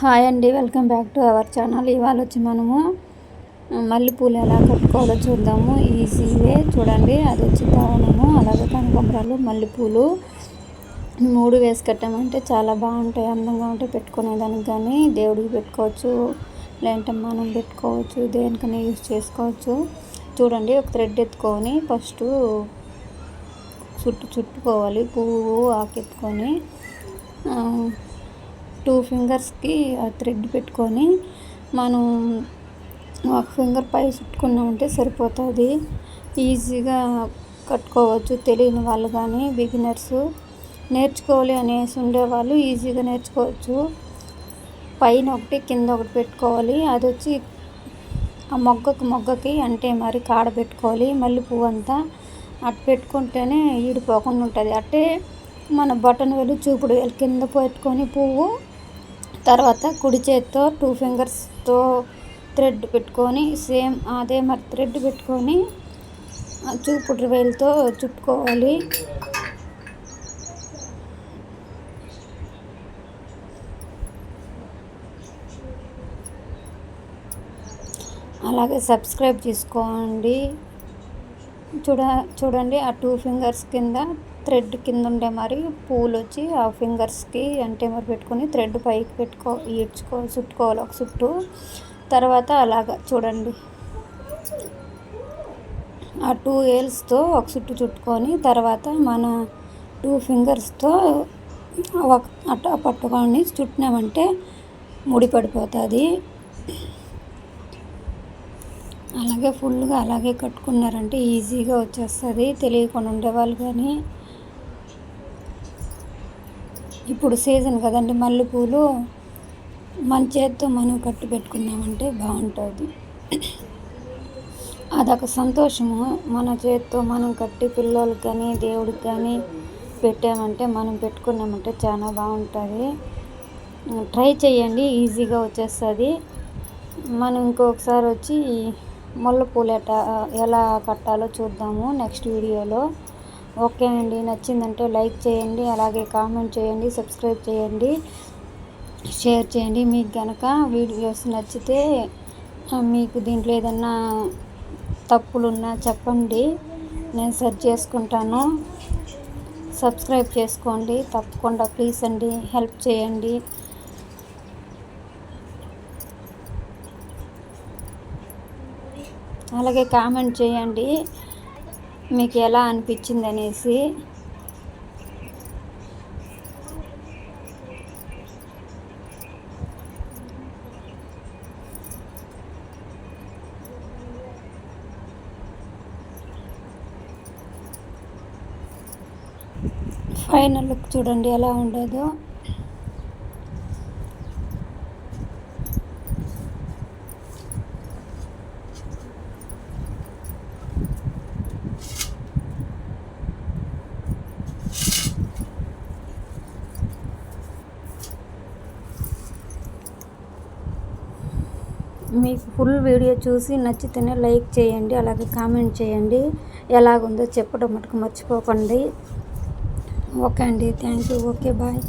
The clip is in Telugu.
హాయ్ అండి, welcome back to our channel. ఇవాళ వచ్చి మనము మల్లెపూలు ఎలా కట్టుకోవాలో చూద్దాము. ఈజీవే చూడండి. అది వచ్చి దావనము, అలాగే కనకాంబరాలు, మల్లెపూలు 3 వేసి కట్టామంటే చాలా బాగుంటాయి, అందంగా ఉంటాయి. పెట్టుకునేదానికి కానీ దేవుడికి పెట్టుకోవచ్చు, లేదంటే మనం పెట్టుకోవచ్చు, దేనికైనా యూజ్ చేసుకోవచ్చు. చూడండి, ఒక థ్రెడ్ ఎత్తుకొని ఫస్ట్ చుట్టుకోవాలి. పువ్వు ఆకెత్తుకొని 2 ఫింగర్స్కి ఆ థ్రెడ్ పెట్టుకొని మనం ఒక ఫింగర్ పై చుట్టుకున్నామంటే సరిపోతుంది. ఈజీగా కట్టుకోవచ్చు. తెలియని వాళ్ళు కానీ బిగినర్స్ నేర్చుకోవాలి అనేసి ఉండేవాళ్ళు ఈజీగా నేర్చుకోవచ్చు. పైన ఒకటి కింద ఒకటి పెట్టుకోవాలి. అది వచ్చి ఆ మొగ్గకి అంటే మరి కాడ పెట్టుకోవాలి. మళ్ళీ పువ్వు అంతా అటు పెట్టుకుంటేనే ఈడిపోకుండా ఉంటుంది. అట్టే మన బటన్ వేలు చూపుడు వేలు కింద పెట్టుకొని పువ్వు, తర్వాత కుడి చేతితో 2 ఫింగర్స్తో థ్రెడ్ పెట్టుకొని సేమ్ అదే మరి థ్రెడ్ పెట్టుకొని చూపుడు వేలుతో చుట్టుకోవాలి. అలాగే సబ్స్క్రైబ్ చేసుకోండి. చూడండి, ఆ 2 ఫింగర్స్ కింద థ్రెడ్ కింద ఉండే మరి పూలు వచ్చి ఆ ఫింగర్స్కి అంటే మరి పెట్టుకొని థ్రెడ్ పైకి చుట్టుకోవాలి ఒక చుట్టు. తర్వాత అలాగా చూడండి, ఆ 2 వేల్స్తో ఒక చుట్టు చుట్టుకొని తర్వాత మన 2 ఫింగర్స్తో అట్లా పట్టుకొని చుట్టినామంటే ముడి పడిపోతుంది. అలాగే ఫుల్గా అలాగే కట్టుకున్నారంటే ఈజీగా వచ్చేస్తుంది, తెలియకుండా ఉండేవాళ్ళు. కానీ ఇప్పుడు సీజన్ కదండి మల్లెపూలు, మన చేతితో మనం కట్టి పెట్టుకున్నామంటే బాగుంటుంది. అదొక సంతోషము. మన చేతితో మనం కట్టి పిల్లలకి కానీ దేవుడికి కానీ పెట్టామంటే మనం పెట్టుకున్నామంటే చాలా బాగుంటుంది. ట్రై చేయండి, ఈజీగా వచ్చేస్తుంది. మనం ఇంకొకసారి వచ్చి మల్లెపూలు ఎలా కట్టాలో చూద్దాము నెక్స్ట్ వీడియోలో. ఓకే అండి, నచ్చిందంటే లైక్ చేయండి, అలాగే కామెంట్ చేయండి, సబ్స్క్రైబ్ చేయండి, షేర్ చేయండి. మీకు కనుక వీడియోస్ నచ్చితే మీకు దీంట్లో ఏదన్నా తప్పులున్నా చెప్పండి, నేను సెర్చ్ చేసుకుంటాను. సబ్స్క్రైబ్ చేసుకోండి తప్పకుండా, ప్లీజ్ అండి, హెల్ప్ చేయండి. అలాగే కామెంట్ చేయండి మీకు ఎలా అనిపించింది అనేసి. ఫైనల్ లుక్ చూడండి ఎలా ఉండేదో. మీకు ఫుల్ వీడియో చూసి నచ్చితేనే లైక్ చేయండి, అలాగే కామెంట్ చేయండి. ఎలాగుందో చెప్పడం మటుకు మర్చిపోకండి. ఓకే అండి, థ్యాంక్ యూ. Okay, bye.